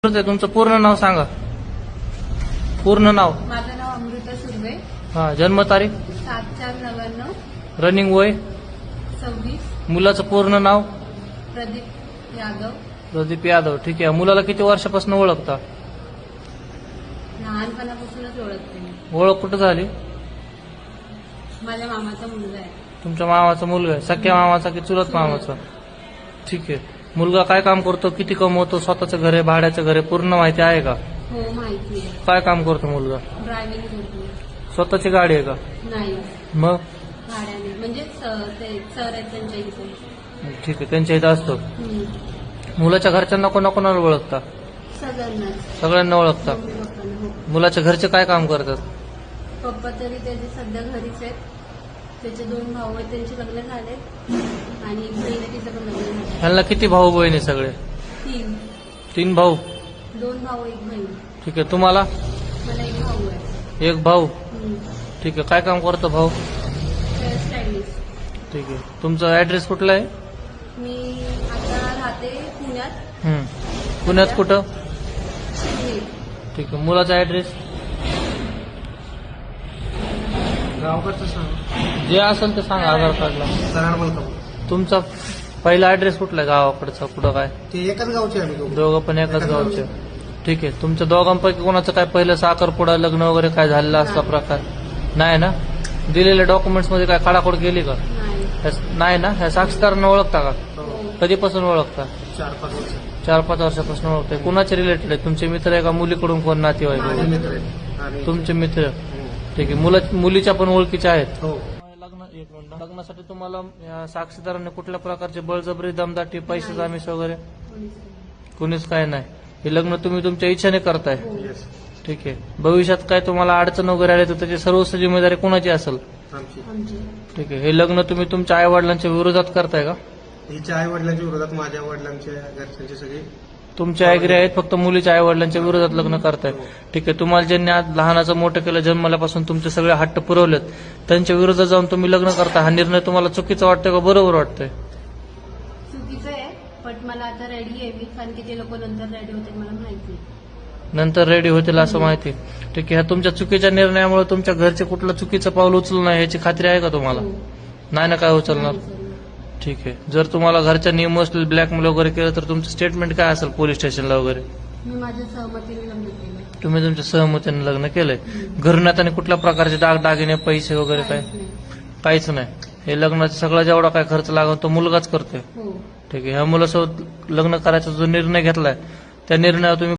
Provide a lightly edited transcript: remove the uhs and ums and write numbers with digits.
तुमचं पूर्ण नाव सांगा. पूर्ण नाव. माझं नाव अमृता सुर्वे. हा. जन्मतारीख. 7/4/99. रनिंग वय. 26. मुलाचं पूर्ण नाव. प्रदीप यादव. प्रदीप यादव. ठीक आहे. मुलाला किती वर्षापासून ओळखता? लहानपणापासूनच ओळखते मी. ओळख कुठं झाली? माझ्या मामाचा मुलगा आहे. तुमच्या मामाचा मुलगा आहे? सख्या मामाचा की चुलत मामाचा? ठीक आहे. मुलगा काय काम करतो, किती कमवतो, स्वतःचं घर आहे, भाड्याचं घर आहे, पूर्ण माहिती आहे का? हो, माहिती आहे. काय काम करतो मुलगा? ड्रायव्हिंग करतो. स्वतःची गाडी आहे का? नाही, मग भाड्याने. म्हणजे ते सर आहेत त्यांच्या इथे. ठीक आहे. त्यांच्या इथं असतो. मुलाच्या घरच्यांना कोणाकोणाला ओळखता? सगळ्यांना ओळखता. मुलाच्या घरचे काय काम करतात? पप्पा तरी त्याचे सध्या घरीच आहेत. त्याचे 2 भाऊ आहेत, त्यांचे लग्न झाले आणि बहीण आहे, तिचं पण लग्न झालं. ह्यांना किती भाऊ बहीण आहे? सगळे 3. 3 भाऊ. 2 भाऊ 1 बहीण. ठीक आहे. तुम्हाला? मला 1 भाऊ आहे. 1 भाऊ. ठीक आहे. काय काम करतो भाऊ? स्टायलिस्ट. ठीक आहे. तुमचा ऍड्रेस कुठला आहे? मी आता राहते पुण्यात. पुण्यात कुठं? शिर्डी. ठीक आहे. मुलाचा ऍड्रेस? गावकडचं सांग. जे असेल ते सांगा. आधार कार्डला. कराड मलकापूर. तुमचा पहिला ऍड्रेस कुठला आहे गावाकडचा? कुठं काय? ते एकाच गावचे आम्ही दोघं. दोघं पण एकाच गावचे. ठीक आहे. तुमच्या दोघांपैकी कोणाचं काय पहिलं साखरपुडा, लग्न वगैरे काय झालेला असता प्रकार? नाही ना? दिलेल्या डॉक्युमेंट्स मध्ये काय खाडाखोड केली का? नाही ना? ह्या साक्षीदारांना ओळखता का? कधीपासून ओळखता? 4-5 वर्ष. 4-5 वर्षापासून ओळखताय. कुणाचे रिलेटेड आहे? तुमचे मित्र आहे का? मुलीकडून कोण नातेवाईक माझे आहे? मित्र आहेत. आणि तुमचे मित्र. ठीक आहे. मुलीच्या पण ओळखीच्या आहेत? हो. लग्नासाठी तुम्हाला या साक्षीदारांनी कुठल्या प्रकारचे बळजबरी, दमदाटी, पैसे जामीस वगैरे कुणीच काय नाही? हे लग्न तुम्ही तुमच्या इच्छेने करताय? येस. ठीक आहे. भविष्यात काय तुम्हाला अडचण वगैरे आली तर त्याची सर्व जिम्मेदारी कोणाची असेल? आमची. ठीक आहे. हे लग्न तुम्ही तुमच्या आई वडिलांच्या विरोधात करताय का? हिच्या आई वडिलांच्या विरोधात, माझ्या वडिलांच्या घरच्यांचे सगळे. तुमच्या ऍग्री आहेत, फक्त मुलीच्या आई वडिलांच्या विरोधात लग्न करताय? ठीक आहे. तुम्हाला ज्यांनी आज लहानाचं मोठं केलं, जन्मल्यापासून तुमचे सगळे हट्ट पुरवलेत, त्यांच्या विरोधात जाऊन तुम्ही लग्न करता. हा निर्णय तुम्हाला चुकीचा वाटतोय का बरोबर वाटतोय? चुकीचं आहे, पण मला आता रेडी आहे मी, कारण की ते लोक नंतर रेडी होते मला माहिती. नंतर रेडी होतील असं माहिती? ठीक आहे. ह्या तुमच्या चुकीच्या निर्णयामुळे तुमच्या घरचे कुठलं चुकीचं पाऊल उचललं नाही याची खात्री आहे का तुम्हाला? नाही ना? काय उचलणार? ठीक आहे. जर तुम्हाला घरच्यांनी इमोशनल ब्लॅकमेल वगैरे केलं तर तुमचं स्टेटमेंट काय असेल पोलीस स्टेशनला वगैरे? मी माझ्या सहमतीने लग्न केलं. तुम्ही तुमच्या सहमतीने लग्न केलंय. घरून येताना कुठल्या प्रकारचे दागदागिने, पैसे वगैरे काय? काहीच नाही. हे लग्नाचा सगळा जेवढा काय खर्च लागतो तो मुलगाच करतोय? हो. ठीक आहे. ह्या मुलासोबत लग्न करायचा जो निर्णय घेतलाय त्या निर्णयावर तुम्ही